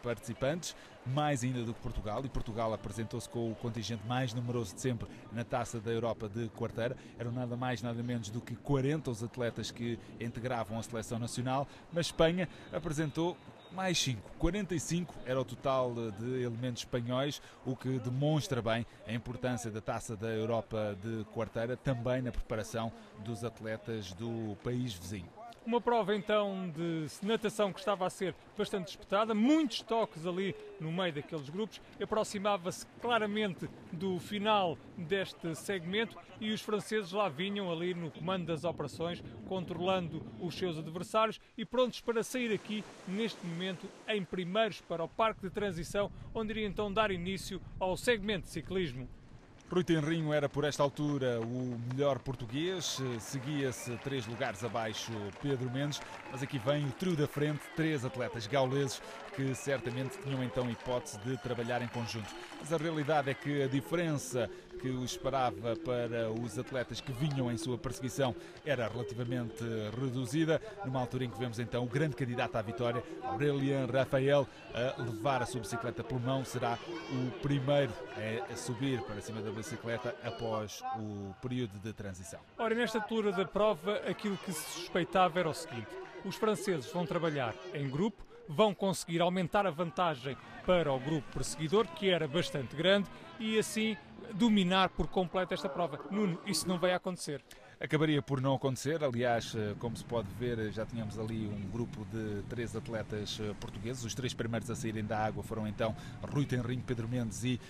participantes, mais ainda do que Portugal, e Portugal apresentou-se com o contingente mais numeroso de sempre na Taça da Europa de Quarteira. Eram nada mais, nada menos do que 40 os atletas que integravam a seleção nacional, mas Espanha apresentou mais 5, 45 era o total de elementos espanhóis, o que demonstra bem a importância da Taça da Europa de Quarteira, também na preparação dos atletas do país vizinho.
Uma prova então de natação que estava a ser bastante disputada, muitos toques ali no meio daqueles grupos, aproximava-se claramente do final deste segmento e os franceses lá vinham ali no comando das operações, controlando os seus adversários e prontos para sair aqui neste momento em primeiros para o parque de transição, onde iria então dar início ao segmento de ciclismo.
Rui Tenrinho era por esta altura o melhor português, seguia-se 3 lugares abaixo Pedro Mendes, mas aqui vem o trio da frente, 3 atletas gauleses que certamente tinham então hipótese de trabalhar em conjunto. Mas a realidade é que a diferença que o esperava para os atletas que vinham em sua perseguição era relativamente reduzida, numa altura em que vemos então o grande candidato à vitória, Aurélien Rafael, a levar a sua bicicleta pelo mão, será o primeiro a subir para cima da bicicleta após o período de transição.
Ora, nesta altura da prova, aquilo que se suspeitava era o seguinte: os franceses vão trabalhar em grupo, vão conseguir aumentar a vantagem para o grupo perseguidor, que era bastante grande, e assim dominar por completo esta prova. Nuno, isso não vai acontecer.
Acabaria por não acontecer, aliás, como se pode ver, já tínhamos ali um grupo de 3 atletas portugueses. Os 3 primeiros a saírem da água foram então Rui Tenrinho, Pedro Mendes e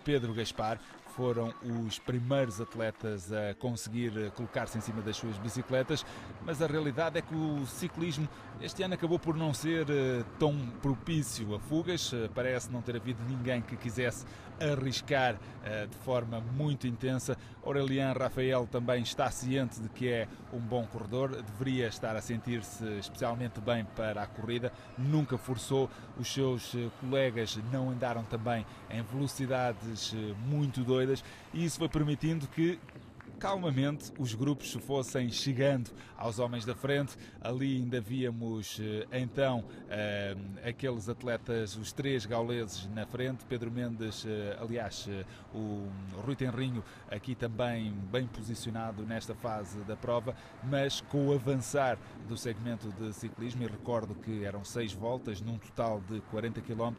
Pedro Gaspar. Foram os primeiros atletas a conseguir colocar-se em cima das suas bicicletas, mas a realidade é que o ciclismo este ano acabou por não ser tão propício a fugas. Parece não ter havido ninguém que quisesse arriscar de forma muito intensa. Aurélien Rafael também está ciente de que é um bom corredor, deveria estar a sentir-se especialmente bem para a corrida, nunca forçou. Os seus colegas não andaram também em velocidades muito doidas e isso foi permitindo que calmamente os grupos fossem chegando aos homens da frente. Ali ainda víamos então aqueles atletas, os 3 gauleses na frente, Pedro Mendes, aliás o Rui Tenrinho aqui também bem posicionado nesta fase da prova, mas com o avançar do segmento de ciclismo, e recordo que eram 6 voltas num total de 40 km,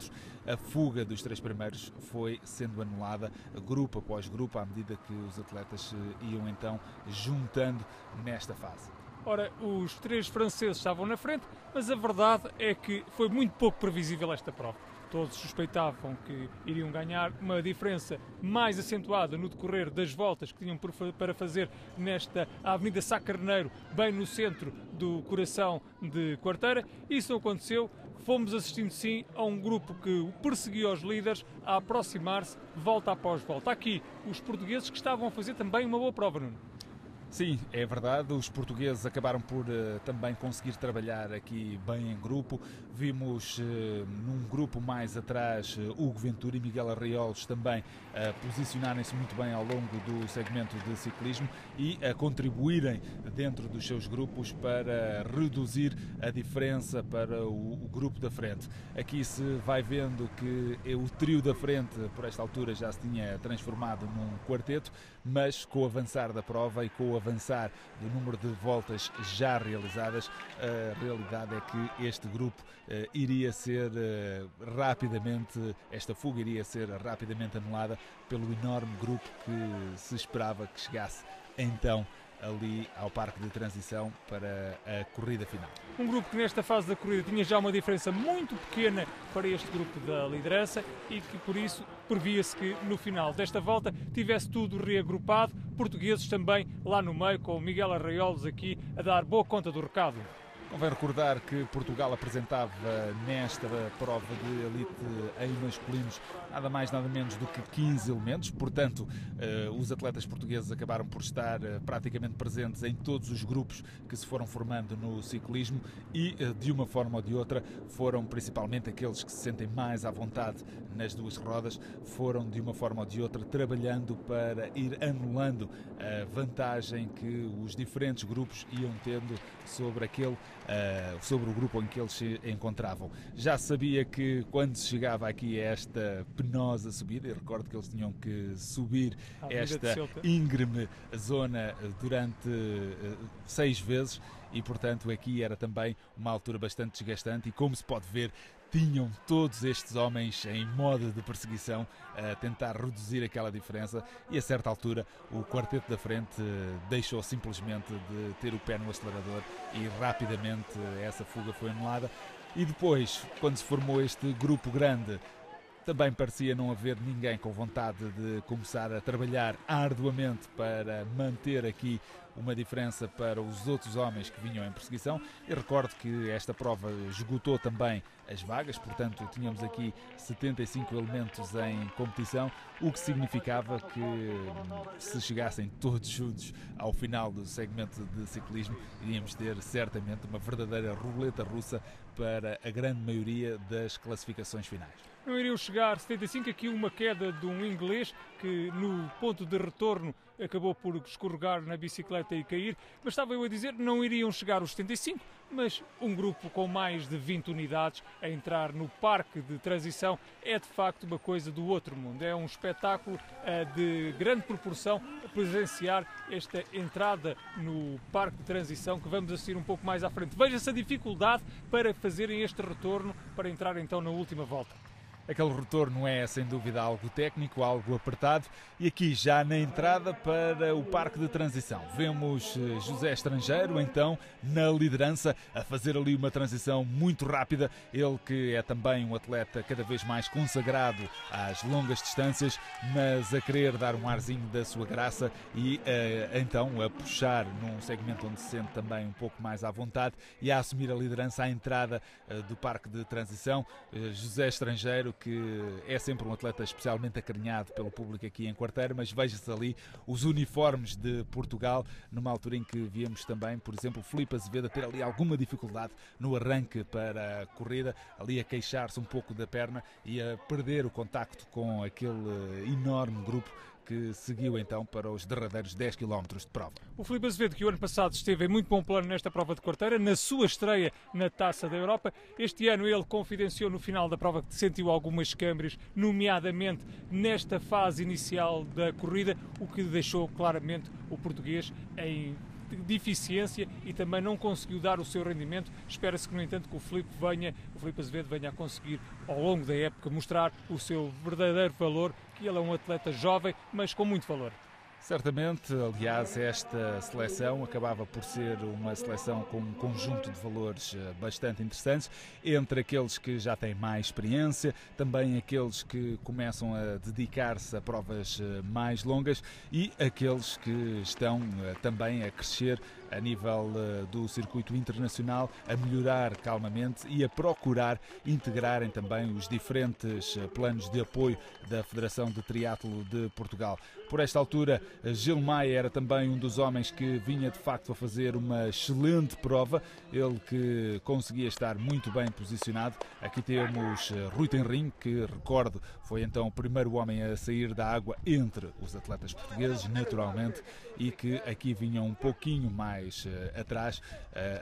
a fuga dos 3 primeiros foi sendo anulada grupo após grupo à medida que os atletas iam então juntando nesta fase.
Ora, os 3 franceses estavam na frente, mas a verdade é que foi muito pouco previsível esta prova. Todos suspeitavam que iriam ganhar, uma diferença mais acentuada no decorrer das voltas que tinham para fazer nesta Avenida Sá Carneiro, bem no centro do coração de Quarteira. Isso não aconteceu. Fomos assistindo sim a um grupo que perseguia os líderes a aproximar-se volta após volta. Aqui os portugueses que estavam a fazer também uma boa prova, Nuno.
Sim, é verdade, os portugueses acabaram por também conseguir trabalhar aqui bem em grupo. Vimos num grupo mais atrás Hugo Ventura e Miguel Arraiolos também posicionarem-se muito bem ao longo do segmento de ciclismo e a contribuírem dentro dos seus grupos para reduzir a diferença para o grupo da frente. Aqui se vai vendo que o trio da frente por esta altura já se tinha transformado num quarteto, mas com o avançar da prova e com o avançar do número de voltas já realizadas, a realidade é que este grupo iria ser rapidamente, esta fuga iria ser rapidamente anulada pelo enorme grupo que se esperava que chegasse então ali ao parque de transição para a corrida final.
Um grupo que nesta fase da corrida tinha já uma diferença muito pequena para este grupo da liderança e que por isso previa-se que no final desta volta tivesse tudo reagrupado, portugueses também lá no meio, com o Miguel Arraiolos aqui a dar boa conta do recado.
Convém recordar que Portugal apresentava nesta prova de elite em masculinos nada mais nada menos do que 15 elementos, portanto os atletas portugueses acabaram por estar praticamente presentes em todos os grupos que se foram formando no ciclismo e de uma forma ou de outra foram principalmente aqueles que se sentem mais à vontade nas duas rodas, foram de uma forma ou de outra trabalhando para ir anulando a vantagem que os diferentes grupos iam tendo sobre sobre o grupo em que eles se encontravam. Já sabia que quando se chegava aqui a esta penosa subida, e recordo que eles tinham que subir esta íngreme zona durante 6 vezes e, portanto, aqui era também uma altura bastante desgastante e, como se pode ver, tinham todos estes homens em modo de perseguição a tentar reduzir aquela diferença e a certa altura o quarteto da frente deixou simplesmente de ter o pé no acelerador e rapidamente essa fuga foi anulada. E depois, quando se formou este grupo grande, também parecia não haver ninguém com vontade de começar a trabalhar arduamente para manter aqui uma diferença para os outros homens que vinham em perseguição. E recordo que esta prova esgotou também as vagas, portanto tínhamos aqui 75 elementos em competição, o que significava que se chegassem todos juntos ao final do segmento de ciclismo, iríamos ter certamente uma verdadeira roleta russa para a grande maioria das classificações finais.
Não iriam chegar 75, aqui uma queda de um inglês que no ponto de retorno acabou por escorregar na bicicleta e cair, mas estava eu a dizer, não iriam chegar os 75, mas um grupo com mais de 20 unidades a entrar no parque de transição é de facto uma coisa do outro mundo. É um espetáculo de grande proporção presenciar esta entrada no parque de transição que vamos assistir um pouco mais à frente. Veja-se a dificuldade para fazerem este retorno para entrar então na última volta.
Aquele retorno é, sem dúvida, algo técnico, algo apertado. E aqui, já na entrada para o parque de transição, vemos José Estrangeiro, então, na liderança, a fazer ali uma transição muito rápida. Ele que é também um atleta cada vez mais consagrado às longas distâncias, mas a querer dar um arzinho da sua graça e, então, a puxar num segmento onde se sente também um pouco mais à vontade e a assumir a liderança à entrada do parque de transição. José Estrangeiro, que é sempre um atleta especialmente acarinhado pelo público aqui em Quarteira, mas veja-se ali os uniformes de Portugal, numa altura em que víamos também, por exemplo, Filipe Azevedo a ter ali alguma dificuldade no arranque para a corrida, ali a queixar-se um pouco da perna e a perder o contacto com aquele enorme grupo que seguiu então para os derradeiros 10 km de prova.
O Filipe Azevedo, que o ano passado esteve em muito bom plano nesta prova de Quarteira, na sua estreia na Taça da Europa, este ano ele confidenciou no final da prova que sentiu algumas câimbras, nomeadamente nesta fase inicial da corrida, o que deixou claramente o português em deficiência e também não conseguiu dar o seu rendimento. Espera-se que, no entanto, que o Filipe Azevedo venha a conseguir, ao longo da época, mostrar o seu verdadeiro valor, que ele é um atleta jovem, mas com muito valor.
Certamente, aliás, esta seleção acabava por ser uma seleção com um conjunto de valores bastante interessantes, entre aqueles que já têm mais experiência, também aqueles que começam a dedicar-se a provas mais longas e aqueles que estão também a crescer a nível do circuito internacional, a melhorar calmamente e a procurar integrarem também os diferentes planos de apoio da Federação de Triatlo de Portugal. Por esta altura, Gil Maia era também um dos homens que vinha de facto a fazer uma excelente prova, ele que conseguia estar muito bem posicionado. Aqui temos Rui Tenrinho, que recordo foi então o primeiro homem a sair da água entre os atletas portugueses, naturalmente, e que aqui vinham um pouquinho mais atrás.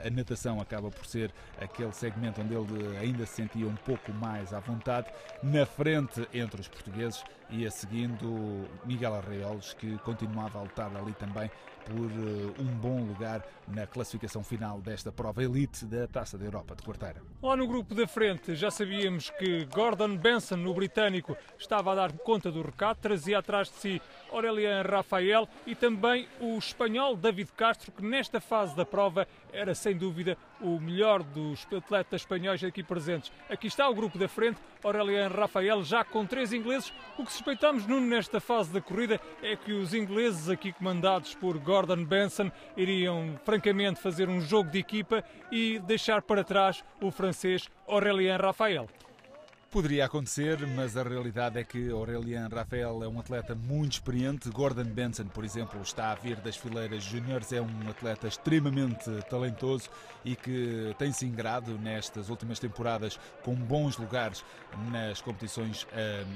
A natação acaba por ser aquele segmento onde ele ainda se sentia um pouco mais à vontade, na frente entre os portugueses, e a seguindo Miguel Arraiolos, que continuava a lutar ali também por um bom lugar na classificação final desta prova elite da Taça da Europa de quarteira.
Lá no grupo da frente já sabíamos que Gordon Benson, o britânico, estava a dar conta do recado, trazia atrás de si Aurélien Rafael e também o espanhol David Castro, que nesta fase da prova era sem dúvida o melhor dos atletas espanhóis aqui presentes. Aqui está o grupo da frente, Aurélien Rafael já com 3 ingleses. O que suspeitamos, Nuno, nesta fase da corrida é que os ingleses, aqui comandados por Gordon Benson, iriam francamente fazer um jogo de equipa e deixar para trás o francês Aurélien Rafael.
Poderia acontecer, mas a realidade é que Aurélien Rafael é um atleta muito experiente. Gordon Benson, por exemplo, está a vir das fileiras júniores, é um atleta extremamente talentoso e que tem se ingrado nestas últimas temporadas com bons lugares nas competições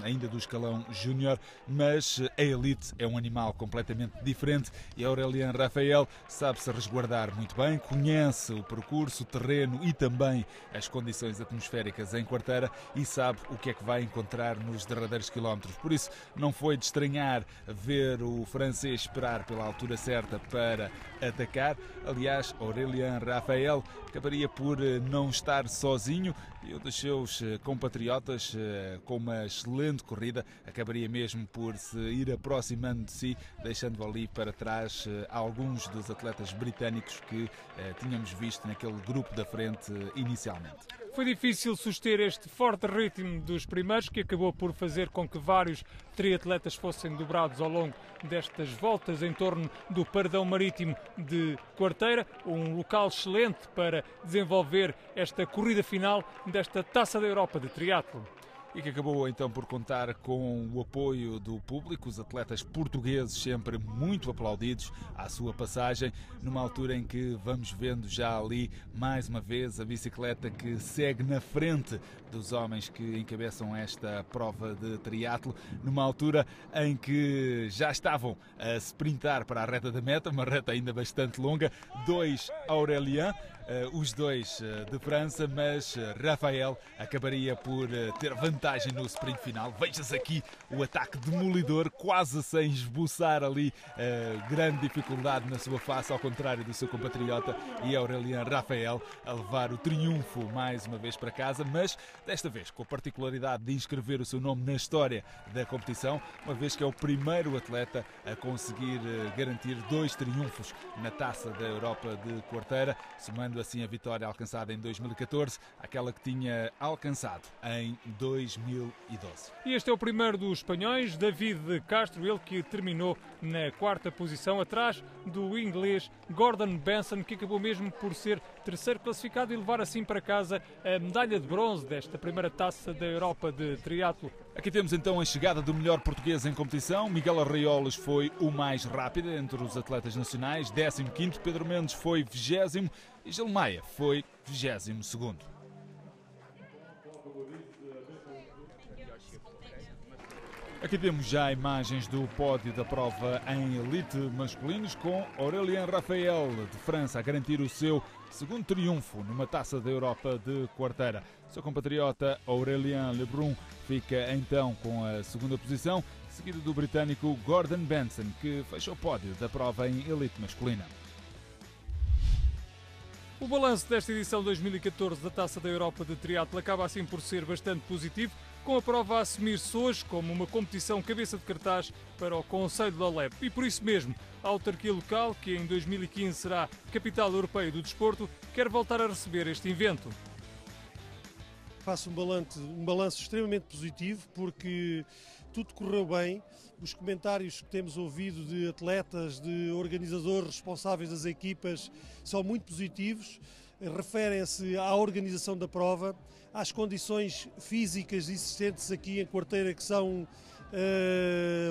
ainda do escalão júnior, mas a elite é um animal completamente diferente e Aurélien Rafael sabe-se resguardar muito bem, conhece o percurso, o terreno e também as condições atmosféricas em quarteira e sabe o que é que vai encontrar nos derradeiros quilómetros. Por isso, não foi de estranhar ver o francês esperar pela altura certa para atacar. Aliás, Aurélien Rafael acabaria por não estar sozinho e um dos seus compatriotas, com uma excelente corrida, acabaria mesmo por se ir aproximando de si, deixando ali para trás alguns dos atletas britânicos que tínhamos visto naquele grupo da frente inicialmente.
Foi difícil suster este forte ritmo dos primeiros, que acabou por fazer com que vários triatletas fossem dobrados ao longo destas voltas em torno do Paradão Marítimo de Quarteira, um local excelente para desenvolver esta corrida final desta Taça da Europa de triatlo.
E que acabou então por contar com o apoio do público, os atletas portugueses sempre muito aplaudidos à sua passagem, numa altura em que vamos vendo já ali mais uma vez a bicicleta que segue na frente dos homens que encabeçam esta prova de triatlo, numa altura em que já estavam a sprintar para a reta da meta, uma reta ainda bastante longa, 2 Aurélien, os dois de França, mas Rafael acabaria por ter vantagem no sprint final. Veja-se aqui o ataque demolidor, quase sem esboçar ali grande dificuldade na sua face, ao contrário do seu compatriota, e Aurélien Rafael a levar o triunfo mais uma vez para casa, mas desta vez com a particularidade de inscrever o seu nome na história da competição, uma vez que é o primeiro atleta a conseguir garantir 2 triunfos na Taça da Europa de quarteira, somando assim a vitória alcançada em 2014, aquela que tinha alcançado em 2012.
E este é o primeiro dos espanhóis, David Castro, ele que terminou na 4ª posição, atrás do inglês Gordon Benson, que acabou mesmo por ser terceiro classificado e levar assim para casa a medalha de bronze desta primeira Taça da Europa de triatlo.
Aqui temos então a chegada do melhor português em competição. Miguel Arraiolas foi o mais rápido entre os atletas nacionais, 15º, Pedro Mendes foi 20º e Gil Maia foi 22º. Aqui temos já imagens do pódio da prova em elite masculinos, com Aurélien Rafael de França a garantir o seu segundo triunfo numa Taça da Europa de quarteira. Seu compatriota Aurélien Lebrun fica então com a segunda posição, seguido do britânico Gordon Benson, que fecha o pódio da prova em elite masculina.
O balanço desta edição 2014 da Taça da Europa de triatlo acaba assim por ser bastante positivo, com a prova a assumir-se hoje como uma competição cabeça de cartaz para o Conselho de Alep. E por isso mesmo, a autarquia local, que em 2015 será capital europeia do desporto, quer voltar a receber este evento.
Faço um balanço extremamente positivo, porque tudo correu bem. Os comentários que temos ouvido de atletas, de organizadores responsáveis das equipas são muito positivos, referem-se à organização da prova, às condições físicas existentes aqui em Quarteira, que são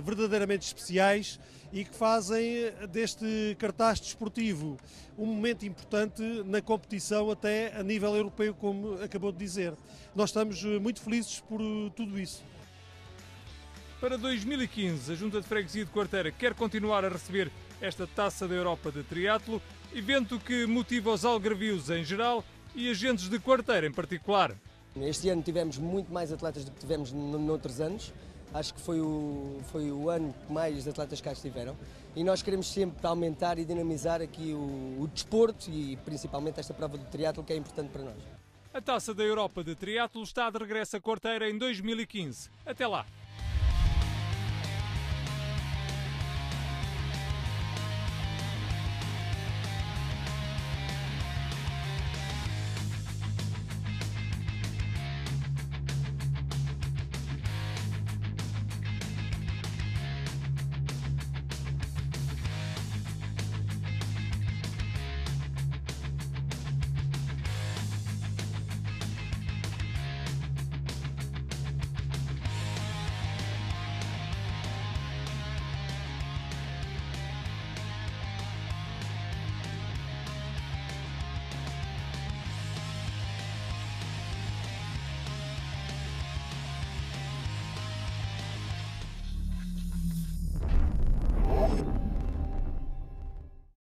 verdadeiramente especiais e que fazem deste cartaz desportivo um momento importante na competição até a nível europeu, como acabou de dizer. Nós estamos muito felizes por tudo isso.
Para 2015, a Junta de Freguesia de Quarteira quer continuar a receber esta Taça da Europa de triatlo, evento que motiva os algarvios em geral e agentes de Quarteira em particular.
Este ano tivemos muito mais atletas do que tivemos noutros anos. acho que foi o ano que mais atletas cá estiveram e nós queremos sempre aumentar e dinamizar aqui o desporto e principalmente esta prova do triatlo que é importante para nós.
A Taça da Europa de Triatlo está de regresso a Quarteira em 2015. Até lá!